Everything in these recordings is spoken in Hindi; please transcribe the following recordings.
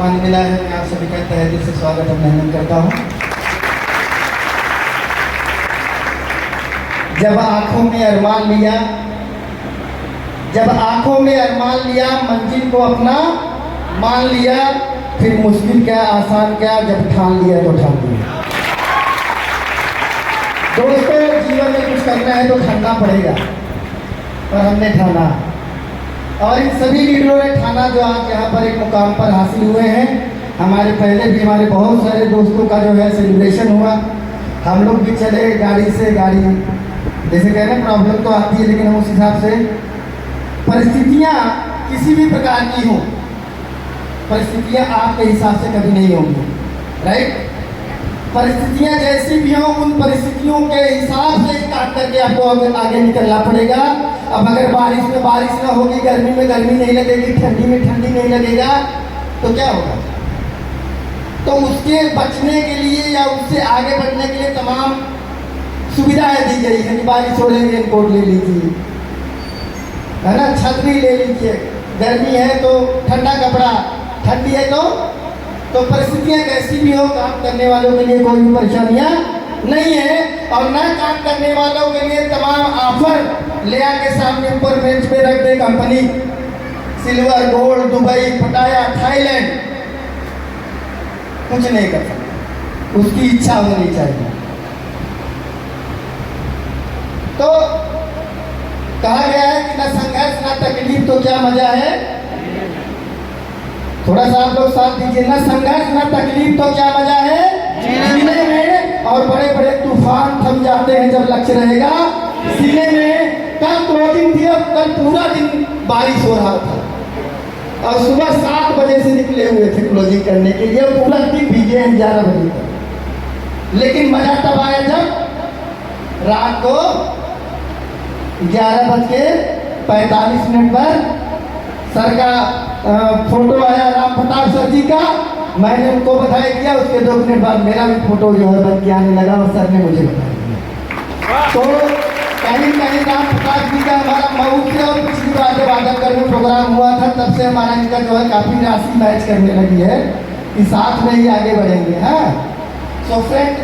सम्मान मिला है, मैं आप सभी का तहे दिल से स्वागत अभिनंदन करता हूँ। जब आंखों में अरमान लिया, जब आंखों में अरमान लिया, मंजिल को अपना मान लिया, फिर मुश्किल क्या आसान क्या, जब ठान लिया तो ठान लिया। दोस्तों, जीवन में कुछ करना है तो ठानना पड़ेगा, और हमने ठाना, और इन सभी लीडरों ने ठाना जो आज यहाँ पर एक मुकाम पर हासिल हुए हैं। हमारे पहले भी हमारे बहुत सारे दोस्तों का जो है सेलिब्रेशन हुआ, हम लोग भी चले गाड़ी से, गाड़ी जैसे कह रहे हैं प्रॉब्लम तो आती है, लेकिन हम उस हिसाब से परिस्थितियाँ किसी भी प्रकार की हो, परिस्थितियाँ आपके हिसाब से कभी नहीं होंगी, राइट। परिस्थितियाँ जैसी भी हों, उन परिस्थितियों के हिसाब से काम करके आपको आगे निकलना पड़ेगा। अब अगर बारिश में बारिश ना होगी, गर्मी में गर्मी नहीं लगेगी, ठंडी में ठंडी नहीं लगेगा, तो क्या होगा? तो उसके बचने के लिए या उससे आगे बढ़ने के लिए तमाम सुविधाएं दी गई है। बारिश हो रही है, रेनकोट ले लीजिए, है ना, छतरी ले लीजिए, गर्मी है तो ठंडा कपड़ा, ठंडी है तो परिस्थितियाँ कैसी भी हो, काम करने वालों के लिए कोई भी परेशानियाँ नहीं है। और न काम करने वालों के लिए तमाम ऑफर ले आके सामने ऊपर बेंच पे रख दे कंपनी, सिल्वर, गोल्ड, दुबई, पटाया, थाईलैंड, कुछ नहीं कर सकते, उसकी इच्छा होनी चाहिए। तो कहा गया है कि न संघर्ष न तकलीफ तो क्या मजा है। थोड़ा सा आप लोग साथ दीजिए, न संघर्ष न तकलीफ तो क्या मजा है जीने में। और बड़े बड़े तूफान थम जाते हैं जब लक्ष्य रहेगा सीने में। कल क्लोजिंग थी और कल पूरा दिन बारिश हो रहा था और सुबह 7 बजे से निकले हुए थे क्लोजिंग करने के लिए, पूरा दिन भीगे हैं 11 बजे तक। लेकिन मजा तब आया जब रात को 11:45 पर सर का फोटो आया, राम प्रताप सर जी का। मैंने उनको बधाई दिया, उसके 2 मिनट बाद मेरा भी फोटो जो है बन के आने लगा और सर ने मुझे बधाई दिया। तो कहीं कहीं राम प्रताप जी का हमारा मऊ से और पिछली बार जब आदमगढ़ में प्रोग्राम हुआ था तब से हमारा इनका जो है काफ़ी राशि मैच करने लगी है कि साथ में ही आगे बढ़ेंगे। हाँ, सो फ्रेंड,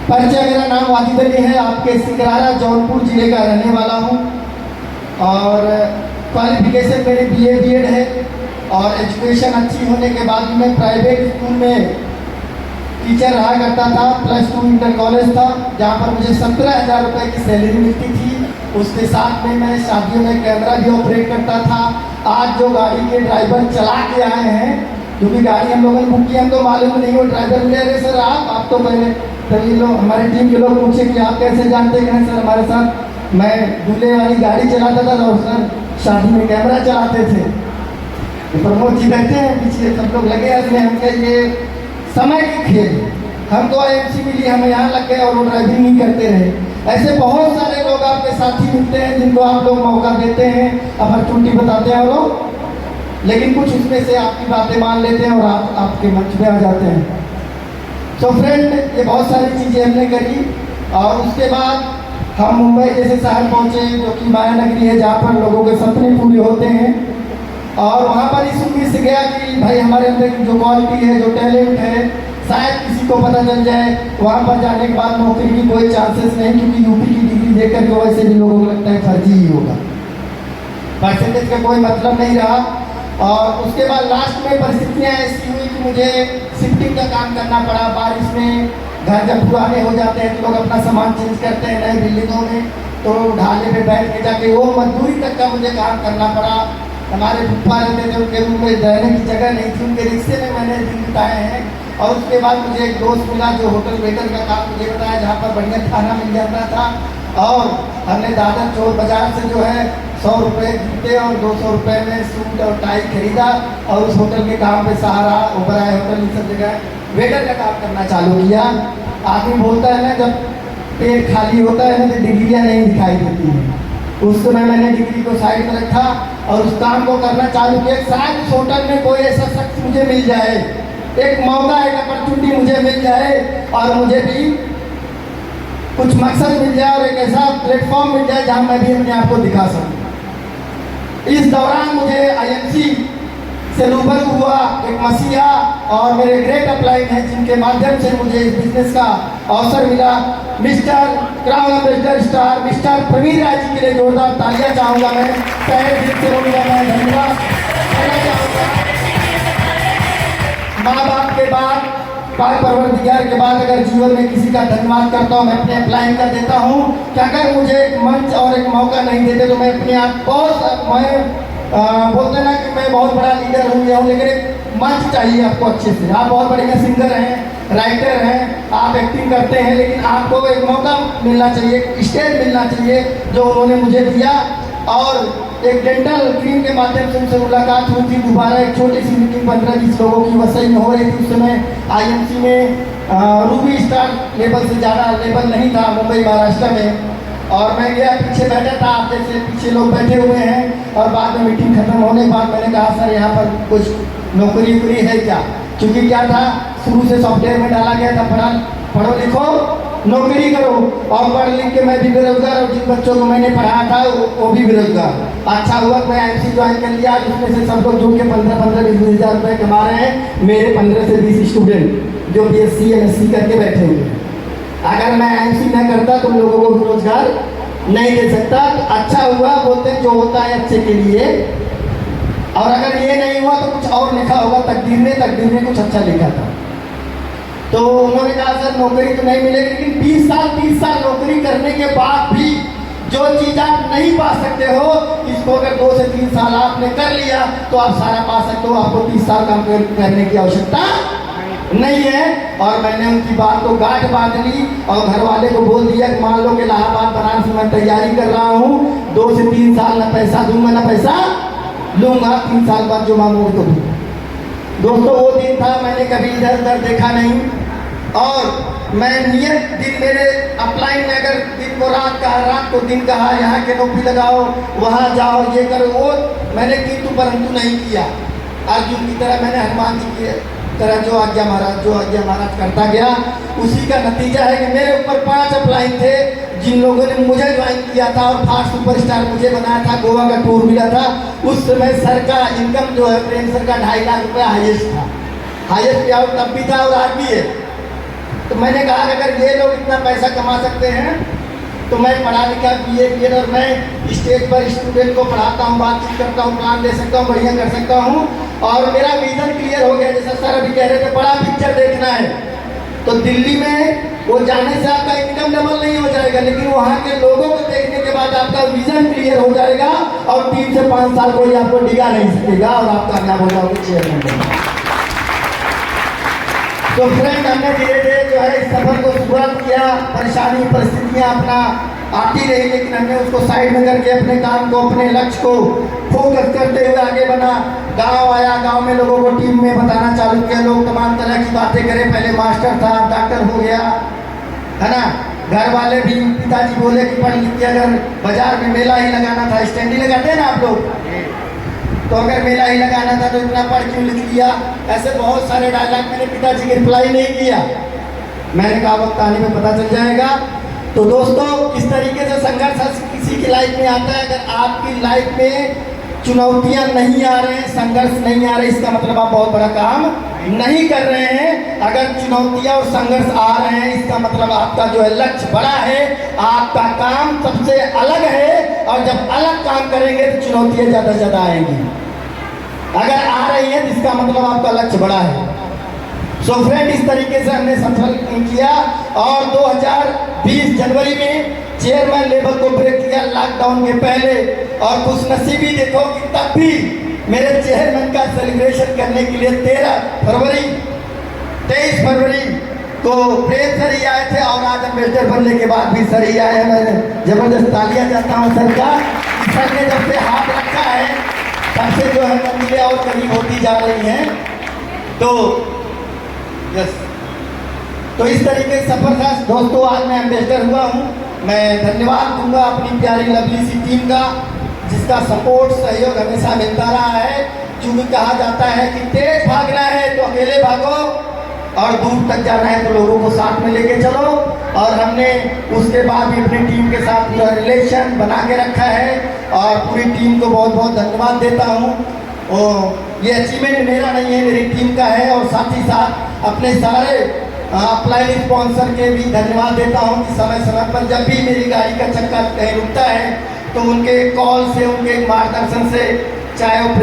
परिचय, मेरा नाम वाजिद अली है, आपके सिकरारा जौनपुर जिले का रहने वाला हूँ। और क्वालिफिकेशन मेरी BA BEd है, और एजुकेशन अच्छी होने के बाद भी मैं प्राइवेट स्कूल में टीचर रहा करता था। +2 इंटर कॉलेज था, जहाँ पर मुझे 17,000 रुपये की सैलरी मिलती थी। उसके साथ में मैं शादियों में कैमरा भी ऑपरेट करता था। आज जो गाड़ी के ड्राइवर चला के आए हैं, क्योंकि गाड़ी हम लोगों ने बुक की, हमको मालूम नहीं वो ड्राइवर ले रहे सर आप तो पहले तभी लोग हमारे टीम के लोग पूछे कि आप कैसे जानते हैं सर हमारे साथ मैं दूल्हे वाली गाड़ी चलाता था और सर शादी में कैमरा चलाते थे। प्रमोद जी बैठे हैं पीछे, सब लोग लगे हैं, हम कहे ये समय की खेल, हमको IMC मिली, हम यहाँ लग गए और वो ड्राइविंग नहीं करते रहे। ऐसे बहुत सारे लोग आपके साथी मिलते हैं जिनको आप लोग मौका देते हैं, अपॉर्चुनिटी बताते हैं लोग, लेकिन कुछ उसमें से आपकी बातें मान लेते हैं और आपके मंच पे आ जाते हैं। तो फ्रेंड, ये बहुत सारी चीज़ें हमने करी और उसके बाद हम मुंबई जैसे शहर पहुँचे, जो कि माया नगरी है, जहाँ पर लोगों के सपने पूरे होते हैं। और वहाँ पर इस उम्मीद से गया कि भाई हमारे अंदर की जो क्वालिटी है, जो टैलेंट है, शायद किसी को पता चल जाए। वहाँ पर जाने के बाद नौकरी की कोई चांसेस नहीं, क्योंकि यूपी की डिग्री देकर के वैसे भी लोगों को लगता है फर्जी ही होगा, परसेंटेज का कोई मतलब नहीं रहा। और उसके बाद लास्ट में परिस्थितियाँ ऐसी हुई कि मुझे शिफ्टिंग का काम करना पड़ा। बारिश में घर जब पुराने हो जाते हैं तो लोग अपना सामान चेंज करते हैं नए बिल्डिंगों में, तो ढाले पे बैठ के जाके वो मजदूरी तक का मुझे काम करना पड़ा। हमारे फुप्पा रहते थे, उनके रूम में रहने की जगह नहीं थी, उनके रिक्शे में मैंने दिन बिताए हैं। और उसके बाद मुझे एक दोस्त मिला जो होटल वेटर का काम मुझे बताया, जहाँ पर बढ़िया खाना मिल जाता था। और हमने दादर चौक बाजार से जो है 100 रुपये जूते और 200 रुपये में सूट और टाई खरीदा और उस होटल के काम पे सहारा, ओबराय होटल, इन सब जगह वेटर का काम करना चालू किया। आदमी बोलता है ना, जब पेट खाली होता है ना तो डिग्रियाँ नहीं दिखाई देती हैं। उस समय मैंने डिग्री को साइड में रखा और उस काम को करना चालू किया। शायद उस होटल में कोई ऐसा शख्स मुझे मिल जाए, एक मौका, एक अपॉर्चुनिटी मुझे मिल जाए और मुझे भी कुछ मकसद मिल जाए और एक ऐसा प्लेटफॉर्म मिल जाए जहाँ मैं भी अपने आप को दिखा सकूँ। इस दौरान मुझे IMC से रूबरू हुआ, एक मसीहा और मेरे ग्रेट अपलाइन हैं जिनके माध्यम से मुझे इस बिजनेस का अवसर मिला। Mister crown ambassador star mister Praveen Rai ji के लिए जोरदार तालियां चाहूँगा मैं, तहे दिल से उनका मैं धन्यवाद कहना चाहूँगा। माँ बाप के बाद, पाक परवरदिगार के बाद अगर जीवन में किसी का धन्यवाद करता हूँ, मैं अपने अपलाइन का देता हूँ कि अगर मुझे एक मंच और एक मौका नहीं देते तो मैं अपने आप बहुत बोलते ना कि मैं बहुत बड़ा लीडर हूँ या हूँ, लेकिन एक मंच चाहिए आपको अच्छे से। आप बहुत बढ़िया सिंगर हैं, राइटर हैं, आप एक्टिंग करते हैं, लेकिन आपको एक मौका मिलना चाहिए, एक स्टेज मिलना चाहिए जो उन्होंने मुझे दिया। और एक डेंटल क्रीम के माध्यम से उनसे मुलाकात हुई थी। दोबारा एक छोटी सी मीटिंग 15-20 लोगों की वसई में हो रही थी। उस समय IMC में रूबी स्टार लेवल से ज़्यादा लेवल नहीं था मुंबई महाराष्ट्र में, और मैं गया, पीछे बैठा था, आप जैसे पीछे लोग बैठे हुए हैं। और बाद में मीटिंग खत्म होने के बाद मैंने कहा सर यहाँ पर कुछ नौकरी वोकरी है क्या, क्योंकि क्या था शुरू से सॉफ्टवेयर में डाला गया था पढ़ो लिखो नौकरी करो, और पढ़ लिख के मैं भी बेरोजगार और जिन बच्चों को मैंने पढ़ाया था वो भी बेरोजगार। अच्छा हुआ मैं IMC ज्वाइन कर लिया। उसमें से सब लोग जुड़ के 15-20 हज़ार रुपये कमा रहे हैं। मेरे 15 से 20 स्टूडेंट जो BSc MSc करके बैठे हुए हैं। अगर मैं IMC न करता तो लोगों को रोजगार नहीं दे सकता। तो अच्छा हुआ, बोलते हैं जो होता है अच्छे के लिए। और अगर ये नहीं हुआ तो कुछ और लिखा होगा तकदीर में कुछ अच्छा लिखा था। तो उन्होंने कहा सर नौकरी तो नहीं मिलेगी, लेकिन 20 साल नौकरी करने के बाद भी जो चीज़ आप नहीं पा सकते हो, इसको अगर 2 से 3 साल आपने कर लिया तो आप सारा पा सकते हो। आपको 30 साल काम करने की आवश्यकता नहीं है। और मैंने उनकी बात को गांठ बांध ली और घर वाले को बोल दिया कि मान लो कि इलाहाबाद बनारस में मैं तैयारी कर रहा हूँ, 2 से 3 साल न पैसा दूंगा न पैसा लूंगा, 3 साल बाद जो मांगोगे तो दूंगा। दोस्तों वो दिन था, मैंने कभी इधर उधर देखा नहीं। और मैं नियत दिन मेरे अपलाइन में अगर दिन को रात कहा, रात को दिन कहा, यहाँ के नौकरी लगाओ, वहाँ जाओ, ये करो, वो मैंने किंतु परंतु नहीं किया। अर्जुन की तरह मैंने हनुमान जी की तरह जो आज्ञा महाराज करता गया। उसी का नतीजा है कि मेरे ऊपर 5 अपलाइन थे जिन लोगों ने मुझे ज्वाइन किया था और फास्ट सुपरस्टार मुझे बनाया था। गोवा का टूर मिला था। उस समय सर का इनकम जो है प्रेम सर का 2.5 लाख रुपया हाईएस्ट था। हाईएस्ट पे आउट तब भी था और आज भी है। तो मैंने कहा कि अगर ये लोग इतना पैसा कमा सकते हैं तो मैं पढ़ा लिखा BA BEd और मैं स्टेज पर स्टूडेंट को पढ़ाता हूँ, बातचीत करता हूँ, प्लान दे सकता हूँ, बढ़िया कर सकता हूँ। और मेरा विजन क्लियर हो गया। जैसा सर अभी कह रहे थे बड़ा पिक्चर देखना है, तो दिल्ली में वो जाने से आपका इनकम डबल नहीं हो जाएगा, लेकिन वहाँ के लोगों को देखने के बाद आपका विजन क्लियर हो जाएगा और 3 से 5 साल कोई आपको डिगा नहीं सकेगा और आप कामयाब हो जाओगे चेयरमैन। तो फ्रेंड हमने धीरे धीरे जो है इस सफर को शुरुआत किया। परेशानी परिस्थितियाँ अपना आती रही, लेकिन हमने उसको साइड में करके अपने काम को, अपने लक्ष्य को फोकस करते हुए आगे बढ़ा। गांव आया, गांव में लोगों को टीम में बताना चालू किया। लोग तमाम तरह की बातें करें। पहले मास्टर था, डॉक्टर हो गया, है ना। घर वाले भी, पिताजी बोले कि पढ़ लिख के अगर बाजार में मेला ही लगाना था, स्टैंड ही लगाते हैं ना आप लोग, तो अगर मेला ही लगाना था तो इतना पढ़ क्यों लिख लिया। ऐसे बहुत सारे डायलॉग मैंने पिताजी की रिप्लाई नहीं किया। मैंने कहा वक्त आने में पता चल जाएगा। तो दोस्तों इस तरीके से संघर्ष किसी की लाइफ में आता है। अगर आपकी लाइफ में चुनौतियां नहीं आ रहे हैं, संघर्ष नहीं आ रहे, इसका मतलब आप बहुत बड़ा काम नहीं कर रहे हैं। अगर चुनौतियां और संघर्ष आ रहे हैं, इसका मतलब आपका जो है लक्ष्य बड़ा है, आपका काम सबसे अलग है। और जब अलग काम करेंगे तो चुनौतियां ज़्यादा से ज़्यादा आएंगी। अगर आ रही है तो इसका मतलब आपका लक्ष्य बड़ा है। सो फ्रेंड इस तरीके से हमने सफल किया और 2020 जनवरी में चेयरमैन लेवल को ब्रेक किया लॉकडाउन के पहले। और खुशनसीबी देखो कि तब भी मेरे चेयरमैन का सेलिब्रेशन करने के लिए 23 फरवरी को प्रेम सर ही आए थे और आज एम्बेसडर बनने के बाद भी सर ही आए हैं। मैं जबरदस्त तालियां देता हूं सर का। सर ने जब से हाथ रखा है तब से जो है मंजिलें और करीब होती जा रही हैं। तो यस, तो इस तरीके से सफर था दोस्तों। आज मैं एम्बेसडर हुआ हूँ। मैं धन्यवाद दूंगा अपनी प्यारी लवली सी टीम का, जिसका सपोर्ट सहयोग हमेशा मिलता रहा है। क्योंकि कहा जाता है कि तेज भागना है तो अकेले भागो और दूर तक जाना है तो लोगों को साथ में लेके चलो। और हमने उसके बाद भी अपनी टीम के साथ पूरा रिलेशन बना के रखा है और पूरी टीम को बहुत बहुत धन्यवाद देता हूँ। ये अचीवमेंट मेरा नहीं है, मेरी टीम का है। और साथ ही साथ अपने सारे अप्लाई स्पॉन्सर के भी धन्यवाद देता हूँ कि समय समय पर जब भी मेरी गाड़ी का चक्कर कहीं रुकता है तो उनके कॉल से, उनके मार्गदर्शन से, चाहे वो